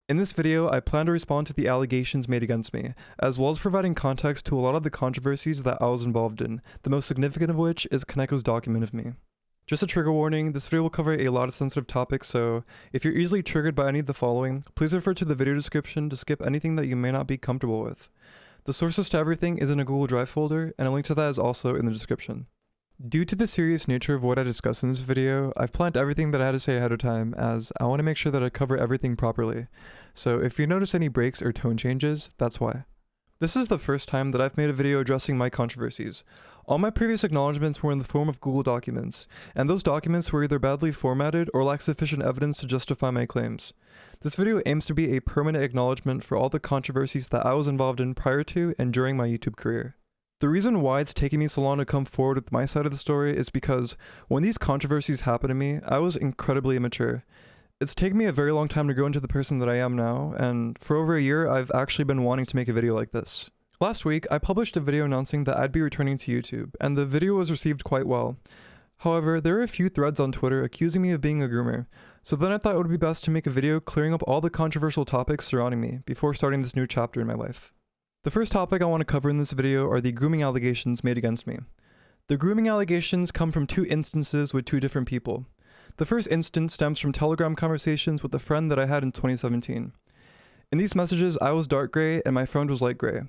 In this video, I plan to respond to the allegations made against me, as well as providing context to a lot of the controversies that I was involved in, the most significant of which is Koneko's document of me. Just a trigger warning, this video will cover a lot of sensitive topics, so if you're easily triggered by any of the following, please refer to the video description to skip anything that you may not be comfortable with. The sources to everything is in a Google Drive folder, and a link to that is also in the description. Due to the serious nature of what I discuss in this video, I've planned everything that I had to say ahead of time, as I want to make sure that I cover everything properly. So if you notice any breaks or tone changes, that's why. This is the first time that I've made a video addressing my controversies. All my previous acknowledgements were in the form of Google documents, and those documents were either badly formatted or lack sufficient evidence to justify my claims. This video aims to be a permanent acknowledgement for all the controversies that I was involved in prior to and during my YouTube career. The reason why it's taking me so long to come forward with my side of the story is because when these controversies happened to me, I was incredibly immature. It's taken me a very long time to grow into the person that I am now, and for over a year, I've actually been wanting to make a video like this. Last week, I published a video announcing that I'd be returning to YouTube, and the video was received quite well. However, there were a few threads on Twitter accusing me of being a groomer, so then I thought it would be best to make a video clearing up all the controversial topics surrounding me before starting this new chapter in my life. The first topic I want to cover in this video are the grooming allegations made against me. The grooming allegations come from two instances with two different people. The first instance stems from Telegram conversations with a friend that I had in 2017. In these messages, I was dark gray and my friend was light gray.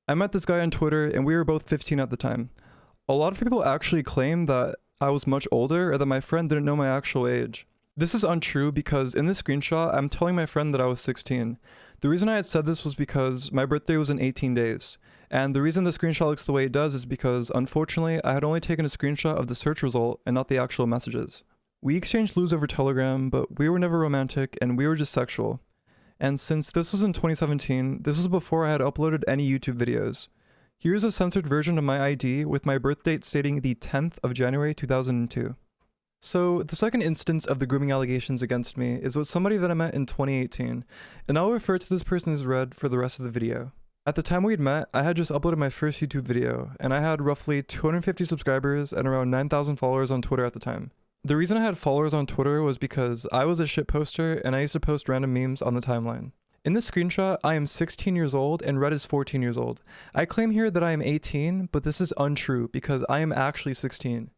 I met this guy on Twitter and we were both 15 at the time. A lot of people actually claim that I was much older or that my friend didn't know my actual age. This is untrue because in this screenshot, I'm telling my friend that I was 16. The reason I had said this was because my birthday was in 18 days. And the reason the screenshot looks the way it does is because, unfortunately, I had only taken a screenshot of the search result and not the actual messages. We exchanged lewds over Telegram, but we were never romantic and we were just sexual. And since this was in 2017, this was before I had uploaded any YouTube videos. Here's a censored version of my ID with my birth date stating the 10th of January 2002. So, the second instance of the grooming allegations against me is with somebody that I met in 2018, and I'll refer to this person as Red for the rest of the video. At the time we had met, I had just uploaded my first YouTube video, and I had roughly 250 subscribers and around 9,000 followers on Twitter at the time. The reason I had followers on Twitter was because I was a shit poster and I used to post random memes on the timeline. In this screenshot, I am 16 years old and Red is 14 years old. I claim here that I am 18, but this is untrue because I am actually 16.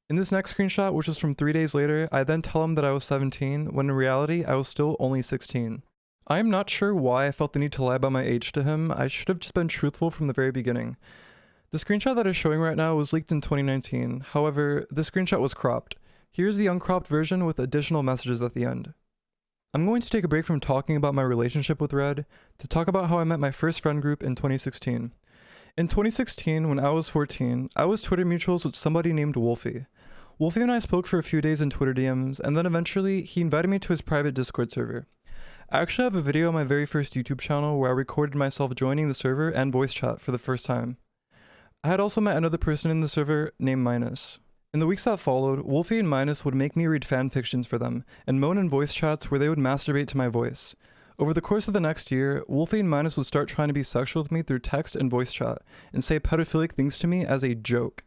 In this next screenshot, which was from 3 days later, I then tell him that I was 17, when in reality, I was still only 16. I am not sure why I felt the need to lie about my age to him. I should have just been truthful from the very beginning. The screenshot that is showing right now was leaked in 2019, however, this screenshot was cropped. Here's the uncropped version with additional messages at the end. I'm going to take a break from talking about my relationship with Red to talk about how I met my first friend group in 2016. In 2016, when I was 14, I was Twitter mutuals with somebody named Wolfie. Wolfie and I spoke for a few days in Twitter DMs, and then eventually, he invited me to his private Discord server. I actually have a video on my very first YouTube channel where I recorded myself joining the server and voice chat for the first time. I had also met another person in the server named Minus. In the weeks that followed, Wolfie and Minus would make me read fanfictions for them, and moan in voice chats where they would masturbate to my voice. Over the course of the next year, Wolfie and Minus would start trying to be sexual with me through text and voice chat, and say pedophilic things to me as a joke.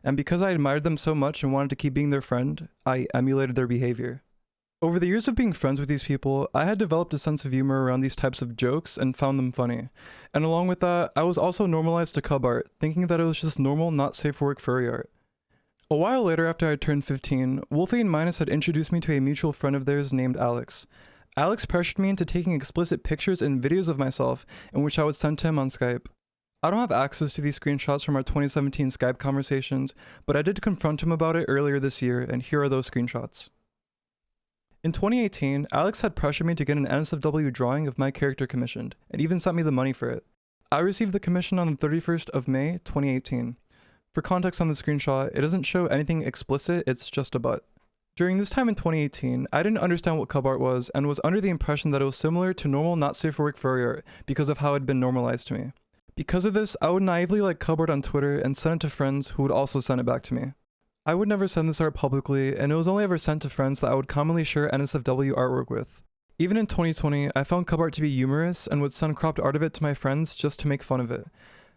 And because I admired them so much and wanted to keep being their friend, I emulated their behavior. Over the years of being friends with these people, I had developed a sense of humor around these types of jokes and found them funny. And along with that, I was also normalized to cub art, thinking that it was just normal, not safe for work furry art. A while later after I turned 15, Wolfie and Minus had introduced me to a mutual friend of theirs named Alex. Alex pressured me into taking explicit pictures and videos of myself in which I would send to him on Skype. I don't have access to these screenshots from our 2017 Skype conversations, but I did confront him about it earlier this year, and here are those screenshots. In 2018, Alex had pressured me to get an NSFW drawing of my character commissioned, and even sent me the money for it. I received the commission on the 31st of May, 2018. For context on the screenshot, it doesn't show anything explicit, it's just a butt. During this time in 2018, I didn't understand what cub art was, and was under the impression that it was similar to normal not safe for work furry art because of how it had been normalized to me. Because of this, I would naively like cub art on Twitter and send it to friends who would also send it back to me. I would never send this art publicly, and it was only ever sent to friends that I would commonly share NSFW artwork with. Even in 2020, I found cub art to be humorous and would send cropped art of it to my friends just to make fun of it.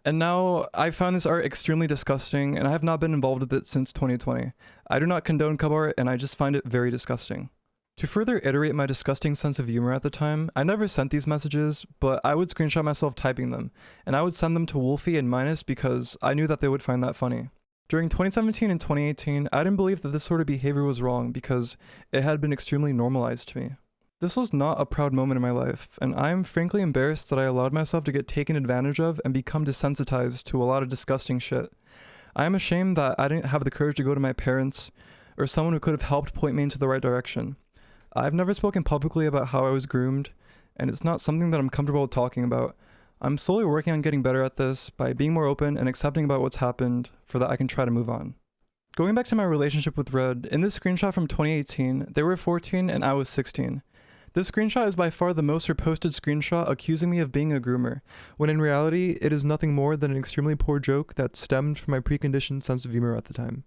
And now, I found this art extremely disgusting, and I have not been involved with it since 2020. I do not condone cub art, and I just find it very disgusting. To further iterate my disgusting sense of humor at the time, I never sent these messages, but I would screenshot myself typing them, and I would send them to Wolfie and Minus because I knew that they would find that funny. During 2017 and 2018, I didn't believe that this sort of behavior was wrong because it had been extremely normalized to me. This was not a proud moment in my life, and I am frankly embarrassed that I allowed myself to get taken advantage of and become desensitized to a lot of disgusting shit. I am ashamed that I didn't have the courage to go to my parents or someone who could have helped point me into the right direction. I've never spoken publicly about how I was groomed, and it's not something that I'm comfortable talking about. I'm slowly working on getting better at this by being more open and accepting about what's happened so that I can try to move on. Going back to my relationship with Red, in this screenshot from 2018, they were 14 and I was 16. This screenshot is by far the most reposted screenshot accusing me of being a groomer, when in reality, it is nothing more than an extremely poor joke that stemmed from my preconditioned sense of humor at the time.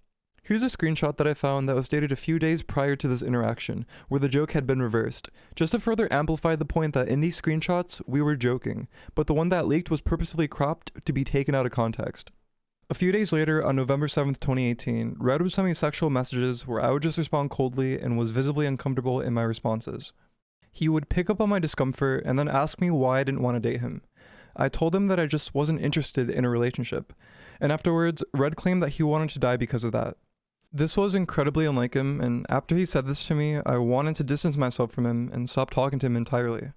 Here's a screenshot that I found that was dated a few days prior to this interaction, where the joke had been reversed, just to further amplify the point that in these screenshots, we were joking, but the one that leaked was purposefully cropped to be taken out of context. A few days later, on November 7th, 2018, Red would send me sexual messages where I would just respond coldly and was visibly uncomfortable in my responses. He would pick up on my discomfort and then ask me why I didn't want to date him. I told him that I just wasn't interested in a relationship, and afterwards, Red claimed that he wanted to die because of that. This was incredibly unlike him, and after he said this to me, I wanted to distance myself from him and stop talking to him entirely.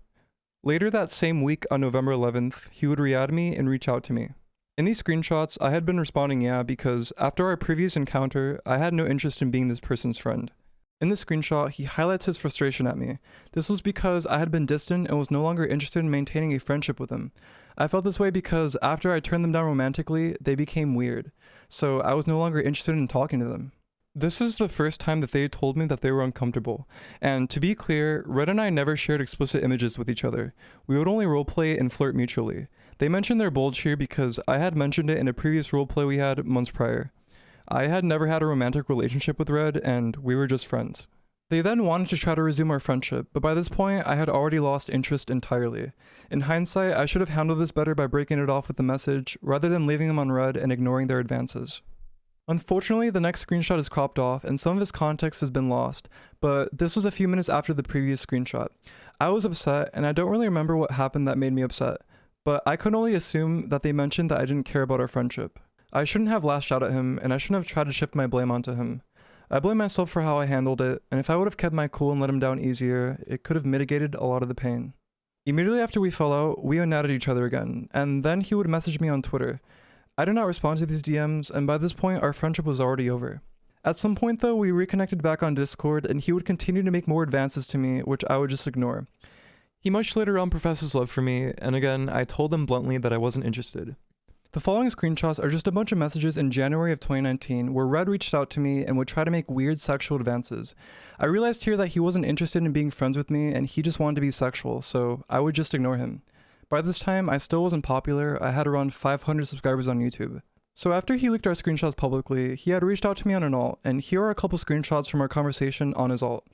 Later that same week on November 11th, he would re-add me and reach out to me. In these screenshots, I had been responding yeah because after our previous encounter, I had no interest in being this person's friend. In the screenshot, he highlights his frustration at me. This was because I had been distant and was no longer interested in maintaining a friendship with him. I felt this way because after I turned them down romantically, they became weird, so I was no longer interested in talking to them. This is the first time that they told me that they were uncomfortable, and to be clear, Red and I never shared explicit images with each other. We would only roleplay and flirt mutually. They mentioned their bulge here because I had mentioned it in a previous roleplay we had months prior. I had never had a romantic relationship with Red, and we were just friends. They then wanted to try to resume our friendship, but by this point, I had already lost interest entirely. In hindsight, I should have handled this better by breaking it off with a message, rather than leaving them on Red and ignoring their advances. Unfortunately, the next screenshot is cropped off and some of its context has been lost, but this was a few minutes after the previous screenshot. I was upset, and I don't really remember what happened that made me upset, but I could only assume that they mentioned that I didn't care about our friendship. I shouldn't have lashed out at him, and I shouldn't have tried to shift my blame onto him. I blame myself for how I handled it, and if I would have kept my cool and let him down easier, it could have mitigated a lot of the pain. Immediately after we fell out, we unadded each other again, and then he would message me on Twitter. I did not respond to these DMs, and by this point, our friendship was already over. At some point though, we reconnected back on Discord, and he would continue to make more advances to me, which I would just ignore. He much later on professed his love for me, and again, I told him bluntly that I wasn't interested. The following screenshots are just a bunch of messages in January of 2019 where Red reached out to me and would try to make weird sexual advances. I realized here that he wasn't interested in being friends with me and he just wanted to be sexual, so I would just ignore him. By this time, I still wasn't popular. I had around 500 subscribers on YouTube. So after he leaked our screenshots publicly, he had reached out to me on an alt, and here are a couple screenshots from our conversation on his alt.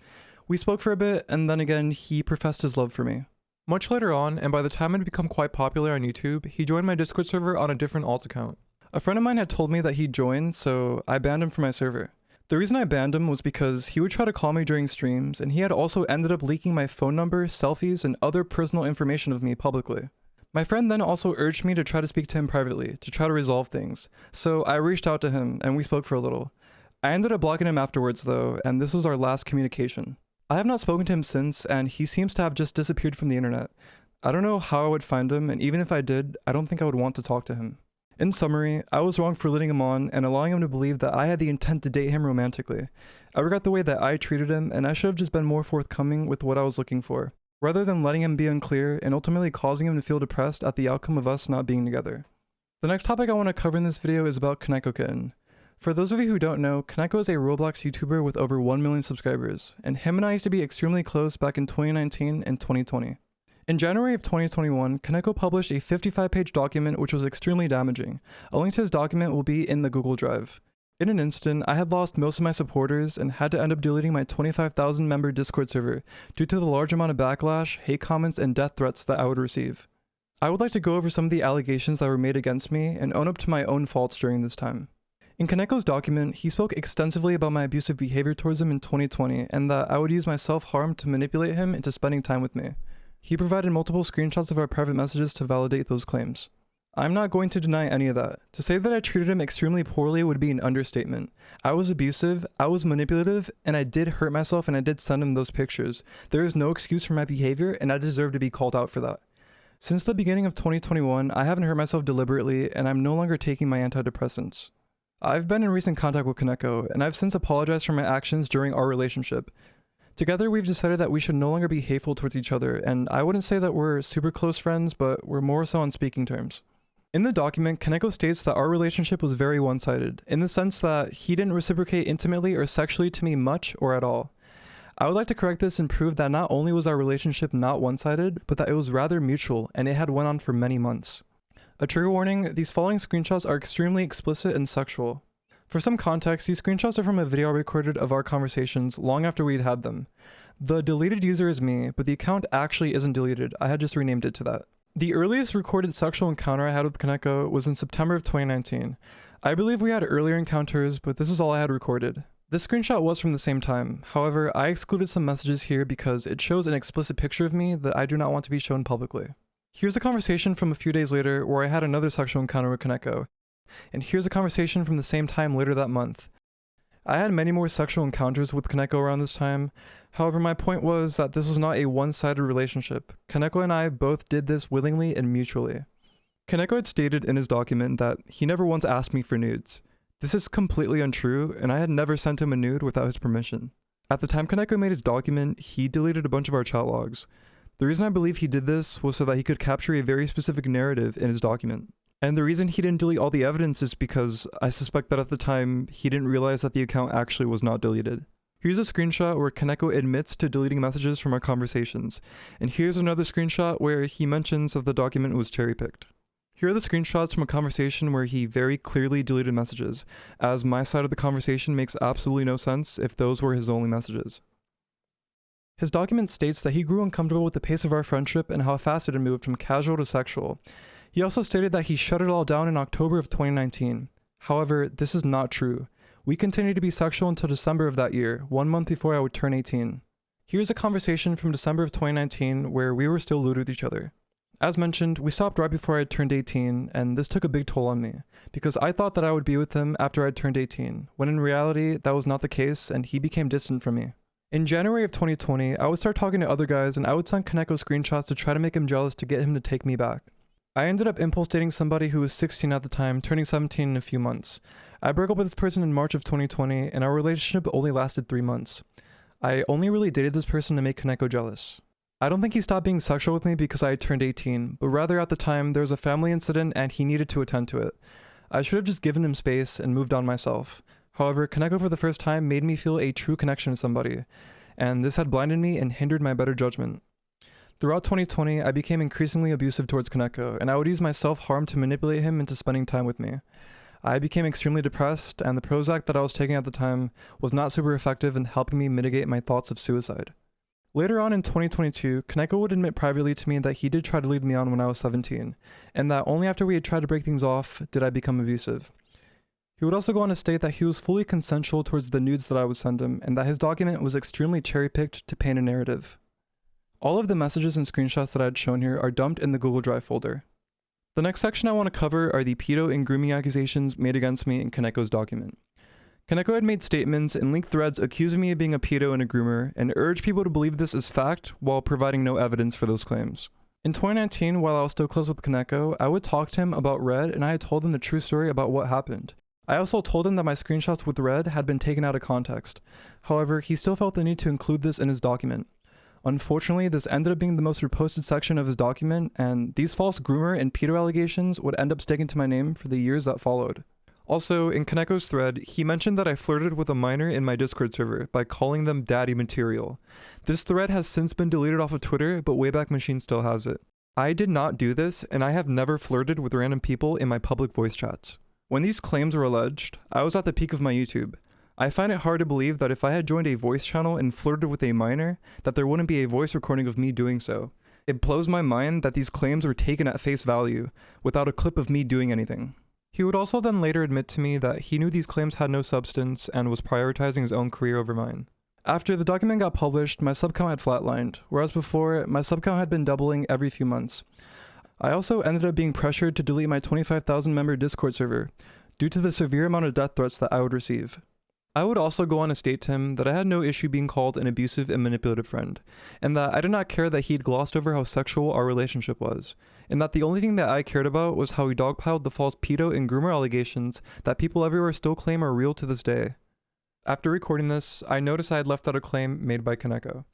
We spoke for a bit, and then again, he professed his love for me. Much later on, and by the time I'd become quite popular on YouTube, he joined my Discord server on a different alt account. A friend of mine had told me that he'd joined, so I banned him from my server. The reason I banned him was because he would try to call me during streams, and he had also ended up leaking my phone number, selfies, and other personal information of me publicly. My friend then also urged me to try to speak to him privately, to try to resolve things, so I reached out to him, and we spoke for a little. I ended up blocking him afterwards though, and this was our last communication. I have not spoken to him since, and he seems to have just disappeared from the internet. I don't know how I would find him, and even if I did, I don't think I would want to talk to him. In summary, I was wrong for leading him on and allowing him to believe that I had the intent to date him romantically. I regret the way that I treated him, and I should have just been more forthcoming with what I was looking for, rather than letting him be unclear and ultimately causing him to feel depressed at the outcome of us not being together. The next topic I want to cover in this video is about KonekoKitten. For those of you who don't know, Koneko is a Roblox YouTuber with over 1 million subscribers, and him and I used to be extremely close back in 2019 and 2020. In January of 2021, Koneko published a 55-page document which was extremely damaging. A link to his document will be in the Google Drive. In an instant, I had lost most of my supporters and had to end up deleting my 25,000 member Discord server due to the large amount of backlash, hate comments, and death threats that I would receive. I would like to go over some of the allegations that were made against me and own up to my own faults during this time. In Koneko's document, he spoke extensively about my abusive behavior towards him in 2020 and that I would use my self-harm to manipulate him into spending time with me. He provided multiple screenshots of our private messages to validate those claims. I'm not going to deny any of that. To say that I treated him extremely poorly would be an understatement. I was abusive, I was manipulative, and I did hurt myself and I did send him those pictures. There is no excuse for my behavior and I deserve to be called out for that. Since the beginning of 2021, I haven't hurt myself deliberately and I'm no longer taking my antidepressants. I've been in recent contact with Koneko, and I've since apologized for my actions during our relationship. Together, we've decided that we should no longer be hateful towards each other, and I wouldn't say that we're super close friends, but we're more so on speaking terms. In the document, Koneko states that our relationship was very one-sided, in the sense that he didn't reciprocate intimately or sexually to me much or at all. I would like to correct this and prove that not only was our relationship not one-sided, but that it was rather mutual, and it had went on for many months. A trigger warning, these following screenshots are extremely explicit and sexual. For some context, these screenshots are from a video I recorded of our conversations long after we'd had them. The deleted user is me, but the account actually isn't deleted, I had just renamed it to that. The earliest recorded sexual encounter I had with Koneko was in September of 2019. I believe we had earlier encounters, but this is all I had recorded. This screenshot was from the same time, however, I excluded some messages here because it shows an explicit picture of me that I do not want to be shown publicly. Here's a conversation from a few days later where I had another sexual encounter with Koneko. And here's a conversation from the same time later that month. I had many more sexual encounters with Koneko around this time. However, my point was that this was not a one-sided relationship. Koneko and I both did this willingly and mutually. Koneko had stated in his document that he never once asked me for nudes. This is completely untrue, and I had never sent him a nude without his permission. At the time Koneko made his document, he deleted a bunch of our chat logs. The reason I believe he did this was so that he could capture a very specific narrative in his document. And the reason he didn't delete all the evidence is because I suspect that at the time, he didn't realize that the account actually was not deleted. Here's a screenshot where Koneko admits to deleting messages from our conversations. And here's another screenshot where he mentions that the document was cherry-picked. Here are the screenshots from a conversation where he very clearly deleted messages, as my side of the conversation makes absolutely no sense if those were his only messages. His document states that he grew uncomfortable with the pace of our friendship and how fast it had moved from casual to sexual. He also stated that he shut it all down in October of 2019. However, this is not true. We continued to be sexual until December of that year, 1 month before I would turn 18. Here's a conversation from December of 2019 where we were still lewd with each other. As mentioned, we stopped right before I had turned 18, and this took a big toll on me, because I thought that I would be with him after I'd turned 18, when in reality, that was not the case, and he became distant from me. In January of 2020, I would start talking to other guys, and I would send Koneko screenshots to try to make him jealous to get him to take me back. I ended up impulse dating somebody who was 16 at the time, turning 17 in a few months. I broke up with this person in March of 2020, and our relationship only lasted 3 months. I only really dated this person to make Koneko jealous. I don't think he stopped being sexual with me because I had turned 18, but rather at the time there was a family incident and he needed to attend to it. I should have just given him space and moved on myself. However, Koneko for the first time made me feel a true connection to somebody, and this had blinded me and hindered my better judgment. Throughout 2020, I became increasingly abusive towards Koneko, and I would use my self-harm to manipulate him into spending time with me. I became extremely depressed, and the Prozac that I was taking at the time was not super effective in helping me mitigate my thoughts of suicide. Later on in 2022, Koneko would admit privately to me that he did try to lead me on when I was 17, and that only after we had tried to break things off did I become abusive. He would also go on to state that he was fully consensual towards the nudes that I would send him, and that his document was extremely cherry-picked to paint a narrative. All of the messages and screenshots that I had shown here are dumped in the Google Drive folder. The next section I want to cover are the pedo and grooming accusations made against me in Koneko's document. Koneko had made statements and linked threads accusing me of being a pedo and a groomer, and urged people to believe this as fact while providing no evidence for those claims. In 2019, while I was still close with Koneko, I would talk to him about Red, and I had told him the true story about what happened. I also told him that my screenshots with Red had been taken out of context. However, he still felt the need to include this in his document. Unfortunately, this ended up being the most reposted section of his document, and these false groomer and pedo allegations would end up sticking to my name for the years that followed. Also, in Koneko's thread, he mentioned that I flirted with a minor in my Discord server by calling them daddy material. This thread has since been deleted off of Twitter, but Wayback Machine still has it. I did not do this, and I have never flirted with random people in my public voice chats. When these claims were alleged, I was at the peak of my YouTube. I find it hard to believe that if I had joined a voice channel and flirted with a minor, that there wouldn't be a voice recording of me doing so. It blows my mind that these claims were taken at face value, without a clip of me doing anything. He would also then later admit to me that he knew these claims had no substance and was prioritizing his own career over mine. After the document got published, my sub count had flatlined, whereas before, my sub count had been doubling every few months. I also ended up being pressured to delete my 25,000 member Discord server, due to the severe amount of death threats that I would receive. I would also go on to state to him that I had no issue being called an abusive and manipulative friend, and that I did not care that he'd glossed over how sexual our relationship was, and that the only thing that I cared about was how he dogpiled the false pedo and groomer allegations that people everywhere still claim are real to this day. After recording this, I noticed I had left out a claim made by Koneko.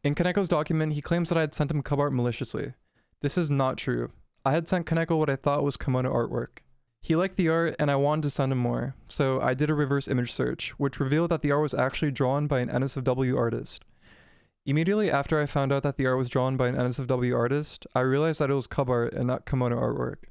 In Koneko's document, he claims that I had sent him cub art maliciously. This is not true. I had sent Koneko what I thought was kimono artwork. He liked the art and I wanted to send him more, so I did a reverse image search, which revealed that the art was actually drawn by an NSFW artist. Immediately after I found out that the art was drawn by an NSFW artist, I realized that it was cub art and not kimono artwork.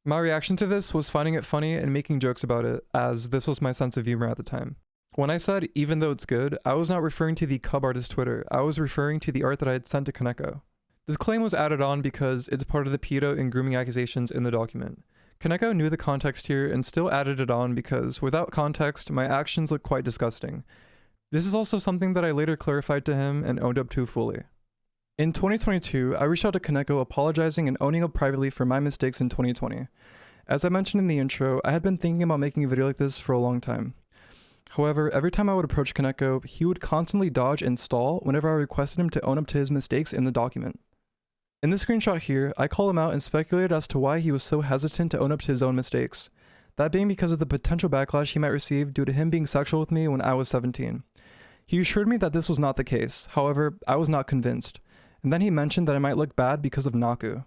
My reaction to this was finding it funny and making jokes about it, as this was my sense of humor at the time. When I said, even though it's good, I was not referring to the cub artist Twitter, I was referring to the art that I had sent to Koneko. This claim was added on because it's part of the pedo and grooming accusations in the document. Koneko knew the context here and still added it on because, without context, my actions look quite disgusting. This is also something that I later clarified to him and owned up to fully. In 2022, I reached out to Koneko apologizing and owning up privately for my mistakes in 2020. As I mentioned in the intro, I had been thinking about making a video like this for a long time. However, every time I would approach Koneko, he would constantly dodge and stall whenever I requested him to own up to his mistakes in the document. In this screenshot here, I call him out and speculated as to why he was so hesitant to own up to his own mistakes. That being because of the potential backlash he might receive due to him being sexual with me when I was 17. He assured me that this was not the case, however, I was not convinced. And then he mentioned that I might look bad because of Naku.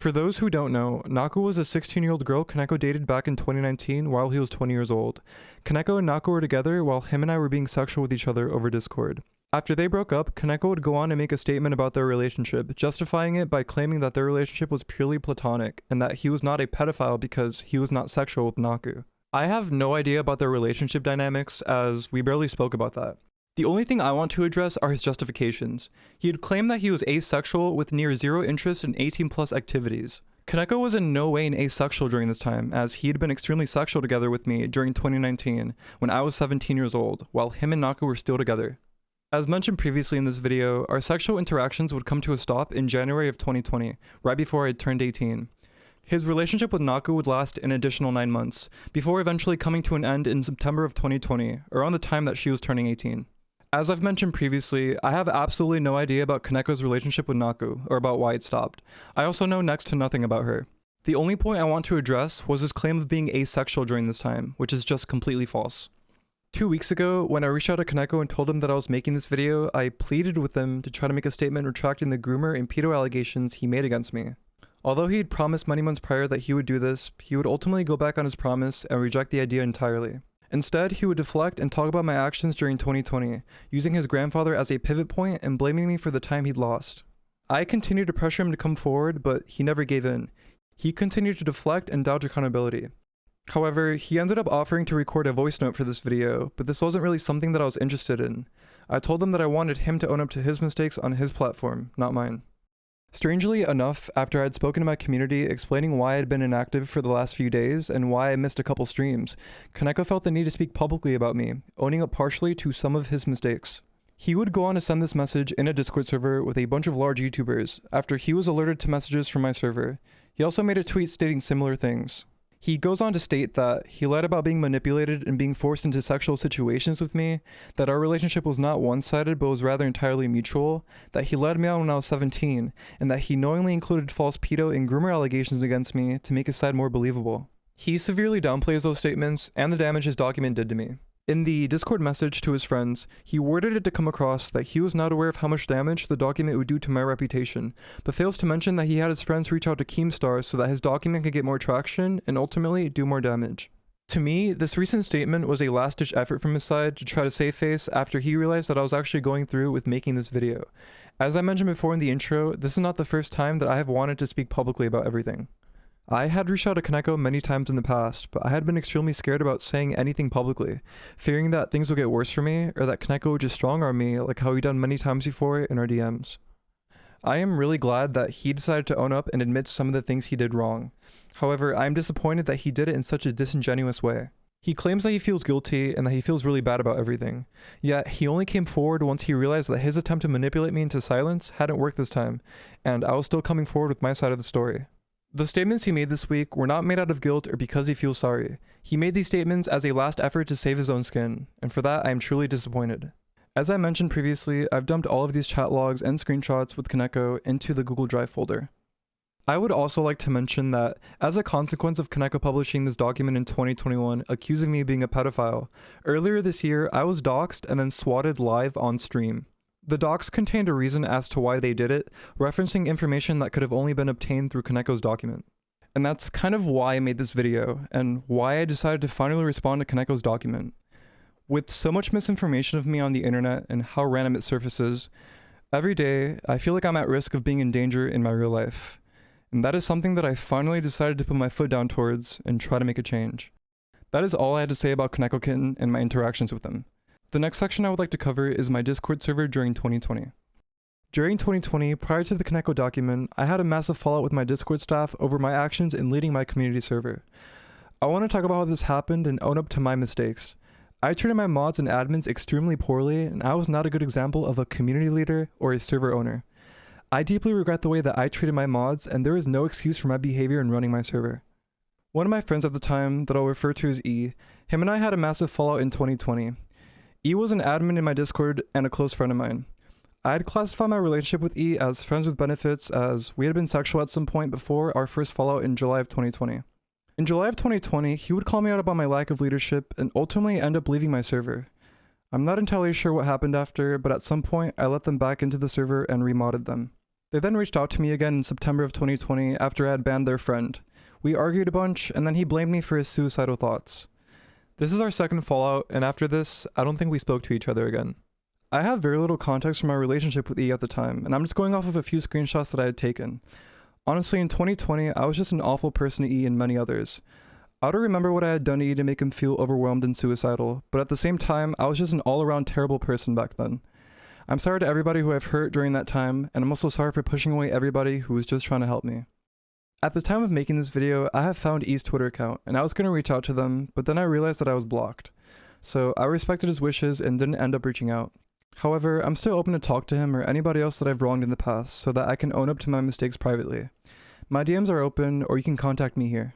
For those who don't know, Naku was a 16-year-old girl Koneko dated back in 2019 while he was 20 years old. Koneko and Naku were together while him and I were being sexual with each other over Discord. After they broke up, Koneko would go on and make a statement about their relationship, justifying it by claiming that their relationship was purely platonic, and that he was not a pedophile because he was not sexual with Naku. I have no idea about their relationship dynamics, as we barely spoke about that. The only thing I want to address are his justifications. He had claimed that he was asexual with near zero interest in 18+ activities. Koneko was in no way an asexual during this time, as he had been extremely sexual together with me during 2019, when I was 17 years old, while him and Naku were still together. As mentioned previously in this video, our sexual interactions would come to a stop in January of 2020, right before I had turned 18. His relationship with Naku would last an additional 9 months, before eventually coming to an end in September of 2020, around the time that she was turning 18. As I've mentioned previously, I have absolutely no idea about Koneko's relationship with Naku, or about why it stopped. I also know next to nothing about her. The only point I want to address was his claim of being asexual during this time, which is just completely false. 2 weeks ago, when I reached out to Koneko and told him that I was making this video, I pleaded with him to try to make a statement retracting the groomer and pedo allegations he made against me. Although he had promised many months prior that he would do this, he would ultimately go back on his promise and reject the idea entirely. Instead, he would deflect and talk about my actions during 2020, using his grandfather as a pivot point and blaming me for the time he'd lost. I continued to pressure him to come forward, but he never gave in. He continued to deflect and dodge accountability. However, he ended up offering to record a voice note for this video, but this wasn't really something that I was interested in. I told him that I wanted him to own up to his mistakes on his platform, not mine. Strangely enough, after I had spoken to my community explaining why I had been inactive for the last few days and why I missed a couple streams, Koneko felt the need to speak publicly about me, owning up partially to some of his mistakes. He would go on to send this message in a Discord server with a bunch of large YouTubers, after he was alerted to messages from my server. He also made a tweet stating similar things. He goes on to state that he lied about being manipulated and being forced into sexual situations with me, that our relationship was not one-sided but was rather entirely mutual, that he led me on when I was 17, and that he knowingly included false pedo and groomer allegations against me to make his side more believable. He severely downplays those statements and the damage his document did to me. In the Discord message to his friends, he worded it to come across that he was not aware of how much damage the document would do to my reputation, but fails to mention that he had his friends reach out to Keemstar so that his document could get more traction and ultimately do more damage. To me, this recent statement was a last-ditch effort from his side to try to save face after he realized that I was actually going through with making this video. As I mentioned before in the intro, this is not the first time that I have wanted to speak publicly about everything. I had reached out to Koneko many times in the past, but I had been extremely scared about saying anything publicly, fearing that things would get worse for me, or that Koneko would just strong-arm me like how he done many times before in our DMs. I am really glad that he decided to own up and admit some of the things he did wrong. However, I am disappointed that he did it in such a disingenuous way. He claims that he feels guilty and that he feels really bad about everything. Yet, he only came forward once he realized that his attempt to manipulate me into silence hadn't worked this time, and I was still coming forward with my side of the story. The statements he made this week were not made out of guilt or because he feels sorry. He made these statements as a last effort to save his own skin, and for that I am truly disappointed. As I mentioned previously, I've dumped all of these chat logs and screenshots with Koneko into the Google Drive folder. I would also like to mention that, as a consequence of Koneko publishing this document in 2021 accusing me of being a pedophile, earlier this year I was doxxed and then swatted live on stream. The docs contained a reason as to why they did it, referencing information that could have only been obtained through Koneko's document. And that's kind of why I made this video, and why I decided to finally respond to Koneko's document. With so much misinformation of me on the internet and how random it surfaces, every day I feel like I'm at risk of being in danger in my real life. And that is something that I finally decided to put my foot down towards and try to make a change. That is all I had to say about KonekoKitten and my interactions with him. The next section I would like to cover is my Discord server during 2020. During 2020, prior to the Koneko document, I had a massive fallout with my Discord staff over my actions in leading my community server. I want to talk about how this happened and own up to my mistakes. I treated my mods and admins extremely poorly, and I was not a good example of a community leader or a server owner. I deeply regret the way that I treated my mods, and there is no excuse for my behavior in running my server. One of my friends at the time, that I'll refer to as E, him and I had a massive fallout in 2020. E was an admin in my Discord and a close friend of mine. I had classified my relationship with E as friends with benefits, as we had been sexual at some point before our first fallout in July of 2020. In July of 2020, he would call me out about my lack of leadership and ultimately end up leaving my server. I'm not entirely sure what happened after, but at some point I let them back into the server and remodded them. They then reached out to me again in September of 2020 after I had banned their friend. We argued a bunch, and then he blamed me for his suicidal thoughts. This is our second fallout, and after this, I don't think we spoke to each other again. I have very little context from my relationship with E at the time, and I'm just going off of a few screenshots that I had taken. Honestly, in 2020, I was just an awful person to E and many others. I don't remember what I had done to E to make him feel overwhelmed and suicidal, but at the same time, I was just an all-around terrible person back then. I'm sorry to everybody who I've hurt during that time, and I'm also sorry for pushing away everybody who was just trying to help me. At the time of making this video, I have found E's Twitter account, and I was going to reach out to them, but then I realized that I was blocked. So I respected his wishes and didn't end up reaching out. However, I'm still open to talk to him or anybody else that I've wronged in the past so that I can own up to my mistakes privately. My DMs are open, or you can contact me here.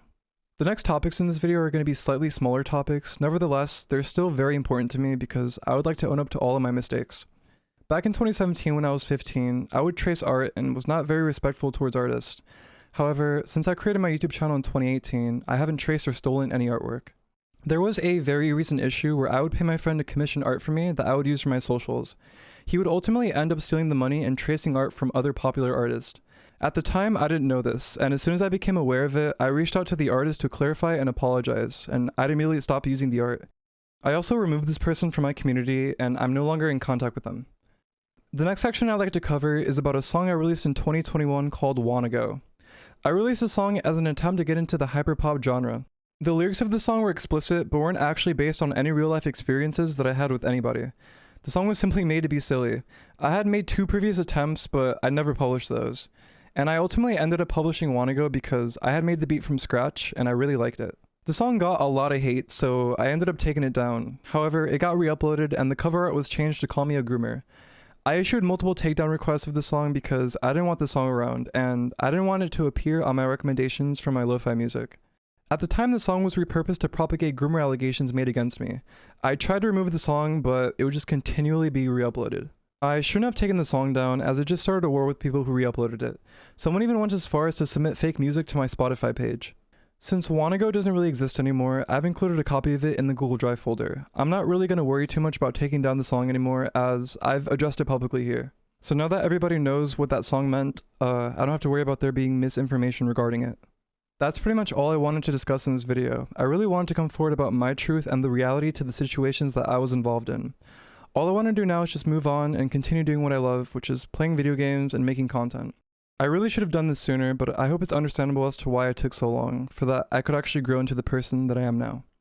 The next topics in this video are going to be slightly smaller topics, nevertheless, they're still very important to me because I would like to own up to all of my mistakes. Back in 2017 when I was 15, I would trace art and was not very respectful towards artists. However, since I created my YouTube channel in 2018, I haven't traced or stolen any artwork. There was a very recent issue where I would pay my friend to commission art for me that I would use for my socials. He would ultimately end up stealing the money and tracing art from other popular artists. At the time, I didn't know this, and as soon as I became aware of it, I reached out to the artist to clarify and apologize, and I'd immediately stop using the art. I also removed this person from my community, and I'm no longer in contact with them. The next section I'd like to cover is about a song I released in 2021 called Wanna Go. I released the song as an attempt to get into the hyperpop genre. The lyrics of the song were explicit, but weren't actually based on any real-life experiences that I had with anybody. The song was simply made to be silly. I had made 2 previous attempts, but I never published those. And I ultimately ended up publishing Wanna Go because I had made the beat from scratch, and I really liked it. The song got a lot of hate, so I ended up taking it down. However, it got re-uploaded, and the cover art was changed to call me a groomer. I issued multiple takedown requests of the song because I didn't want the song around, and I didn't want it to appear on my recommendations for my lo-fi music. At the time, the song was repurposed to propagate groomer allegations made against me. I tried to remove the song, but it would just continually be re-uploaded. I shouldn't have taken the song down, as it just started a war with people who re-uploaded it. Someone even went as far as to submit fake music to my Spotify page. Since Wanna Go doesn't really exist anymore, I've included a copy of it in the Google Drive folder. I'm not really going to worry too much about taking down the song anymore, as I've addressed it publicly here. So now that everybody knows what that song meant, I don't have to worry about there being misinformation regarding it. That's pretty much all I wanted to discuss in this video. I really wanted to come forward about my truth and the reality to the situations that I was involved in. All I want to do now is just move on and continue doing what I love, which is playing video games and making content. I really should have done this sooner, but I hope it's understandable as to why it took so long, for that I could actually grow into the person that I am now.